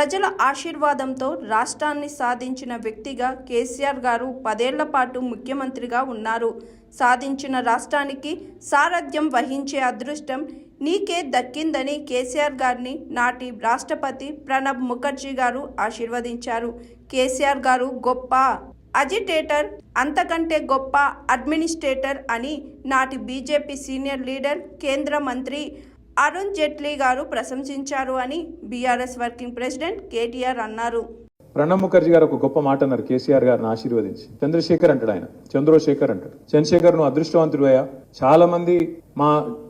ప్రజల ఆశీర్వాదంతో రాష్ట్రాన్ని సాధించిన వ్యక్తిగా కేసీఆర్ గారు 10 ఏళ్ల పాటు ముఖ్యమంత్రిగా ఉన్నారు. సాధించిన రాష్ట్రానికి సారథ్యం వహించే అదృష్టం నీకే దక్కిందని కేసీఆర్ గారిని నాటి రాష్ట్రపతి ప్రణబ్ ముఖర్జీ గారు ఆశీర్వదించారు. కేసీఆర్ గారు గొప్ప అజిటేటర్, అంతకంటే గొప్ప అడ్మినిస్ట్రేటర్ అని నాటి బీజేపీ సీనియర్ లీడర్, కేంద్ర మంత్రి అరుణ్ జైట్లీ గారు ప్రశంసించారు అని బీఆర్ఎస్ వర్కింగ్ ప్రెసిడెంట్ కేటీఆర్ అన్నారు. ప్రణబ్ ముఖర్జీ గారు ఒక గొప్ప మాట అన్నారు కేసీఆర్ గారిని ఆశీర్వదించి. చంద్రశేఖర్ అంటాడు, ఆయన చంద్రశేఖర్ అంటాడు. చంద్రశేఖర్ నువ్వు అదృష్టవంతుడు అయ్యా, చాలా మంది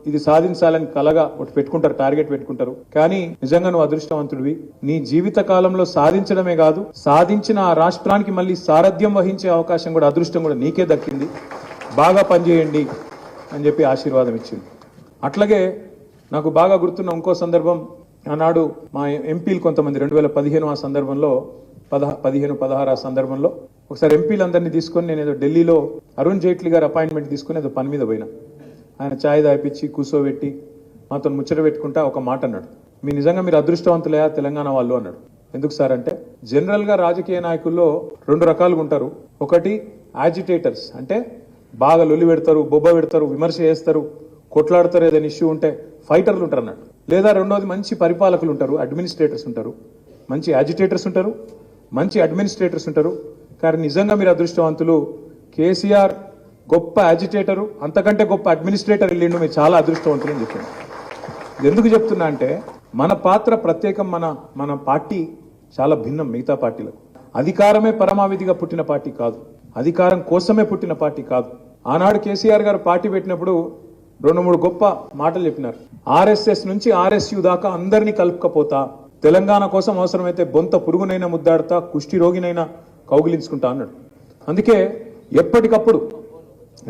ఇది సాధించాలని కలగా ఒకటి పెట్టుకుంటారు, టార్గెట్ పెట్టుకుంటారు, కానీ నిజంగా నువ్వు అదృష్టవంతుడివి. నీ జీవిత కాలంలో సాధించడమే కాదు, సాధించిన ఆ రాష్ట్రానికి మళ్ళీ సారథ్యం వహించే అవకాశం కూడా, అదృష్టం కూడా నీకే దక్కింది. బాగా పనిచేయండి అని చెప్పి ఆశీర్వాదం ఇచ్చింది. అట్లాగే నాకు బాగా గుర్తున్న ఇంకో సందర్భం, ఆనాడు మా ఎంపీలు కొంతమంది 2015 ఆ సందర్భంలో 15-16 ఆ సందర్భంలో ఒకసారి ఎంపీలందరినీ తీసుకొని నేను ఏదో ఢిల్లీలో అరుణ్ జైట్లీ గారు అపాయింట్మెంట్ తీసుకుని ఏదో పని మీద పోయినా. ఆయన ఛాయ్ దాయిపించి కూర్చోబెట్టి మాతో ముచ్చట పెట్టుకుంటా ఒక మాట అన్నాడు, మీరు అదృష్టవంతులయా తెలంగాణ వాళ్ళు అన్నాడు. ఎందుకు సార్ అంటే, జనరల్ గా రాజకీయ నాయకుల్లో 2 రకాలుగా ఉంటారు. ఒకటి యాజిటేటర్స్, అంటే బాగా లొల్లి పెడతారు, బొబ్బ పెడతారు, విమర్శ చేస్తారు, కొట్లాడతారు, ఏదైనా ఇష్యూ ఉంటే ఫైటర్లు ఉంటారు అన్నాడు. లేదా రెండోది మంచి పరిపాలకులు ఉంటారు, అడ్మినిస్ట్రేటర్స్ ఉంటారు. మంచి యాజిటేటర్స్ ఉంటారు, మంచి అడ్మినిస్ట్రేటర్స్ ఉంటారు. కానీ నిజంగా మీరు అదృష్టవంతులు. కేసీఆర్ గొప్ప యాజిటేటరు, అంతకంటే గొప్ప అడ్మినిస్ట్రేటర్ వెళ్ళిండు, మీరు చాలా అదృష్టవంతులు అని చెప్పాను. ఎందుకు చెప్తున్నా అంటే, మన పాత్ర ప్రత్యేకం. మన పార్టీ చాలా భిన్నం మిగతా పార్టీలకు. అధికారమే పరమావిధిగా పుట్టిన పార్టీ కాదు, అధికారం కోసమే పుట్టిన పార్టీ కాదు. ఆనాడు కేసీఆర్ గారు పార్టీ పెట్టినప్పుడు 2-3 గొప్ప మాటలు చెప్పినారు. ఆర్ఎస్ఎస్ నుంచి ఆర్ఎస్యు దాకా అందరినీ కలుపుకపోతా, తెలంగాణ కోసం అవసరమైతే బొంత పురుగునైనా ముద్దాడుతా, కుష్టి రోగినైనా కౌగిలించుకుంటా అన్నాడు. అందుకే ఎప్పటికప్పుడు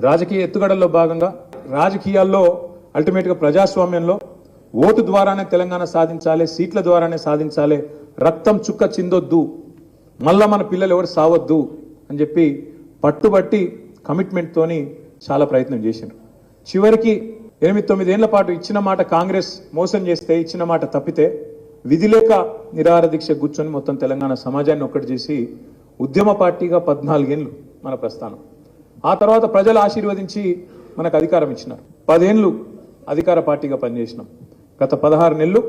రాజకీయ ఎత్తుగడల్లో భాగంగా, రాజకీయాల్లో అల్టిమేట్గా ప్రజాస్వామ్యంలో ఓటు ద్వారానే తెలంగాణ సాధించాలి, సీట్ల ద్వారానే సాధించాలి, రక్తం చుక్క చిందొద్దు, మళ్ళా మన పిల్లలు ఎవరు సావద్దు అని చెప్పి పట్టుబట్టి కమిట్మెంట్తోని చాలా ప్రయత్నం చేశారు. చివరికి 8-9 ఏళ్ల పాటు ఇచ్చిన మాట కాంగ్రెస్ మోసం చేస్తే, ఇచ్చిన మాట తప్పితే విధిలేక నిరాహార దీక్ష కూర్చొని మొత్తం తెలంగాణ సమాజాన్ని ఒక్కటి చేసి ఉద్యమ పార్టీగా 14 ఏళ్ళు మన ప్రస్థానం. ఆ తర్వాత ప్రజలు ఆశీర్వదించి మనకు అధికారం ఇచ్చినారు. 10 ఏళ్ళు అధికార పార్టీగా పనిచేసినాం. గత 16 నెలలు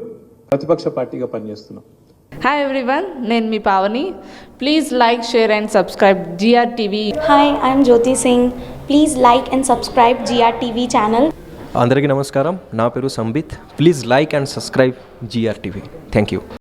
ప్రతిపక్ష పార్టీగా పనిచేస్తున్నాం. Hi everyone, నేను మీ Pavani. Please like, share and subscribe GRTV. Hi, I'm Jyoti Singh. Please like and subscribe GRTV channel. అందరికీ నమస్కారం, నా పేరు Sambit. Please like and subscribe GRTV. Thank you.